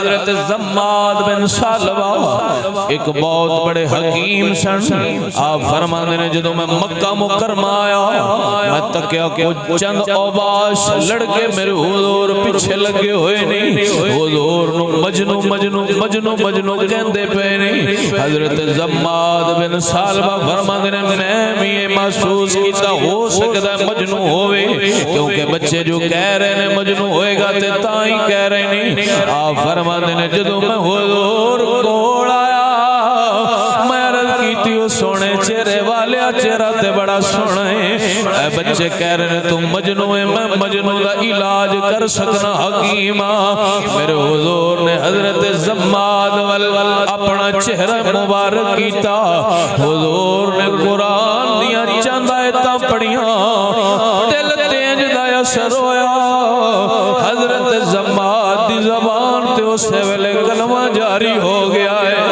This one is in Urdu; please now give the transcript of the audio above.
حضرت زماد بن سالبہ ایک بہت بڑے حکیم سن. آپ فرمانے نے جدو میں مکہ مکرمہ آیا میں تکیا کو چند اوباش لڑکے میرے حضور پیچھے لگے ہوئے نہیں. حضور نو مجنو مجنو مجنو مجنو کہندے پہ نہیں. حضرت زماد بن سالبہ فرمانے نے میں بھی یہ محسوس کیتا ہو سکتا ہے مجنو ہوئے کیونکہ بچے جو کہہ رہے ہیں مجنو ہوئے گا تے تائیں کہہ رہے نہیں. آپ فرمانے نے جدو میں حضور کول آیا میں عرض کیتی ہو سونے چہرے والے چہرہ تے بڑا سونا ہے. اے بچے کہہ رہے ہیں تم مجنو ہے میں مجنو دا علاج کر سکنا حکیمہ. میرے حضور نے حضرت زماد والوال اپنا چہرہ مبارک کیتا. حضور نے قرآن دیا چند آیتاں پڑھیاں دل تیج دا اثر ہویا. حضرت زماد دی زبان تے اسے ویلے کلمہ جاری ہو گیا ہے.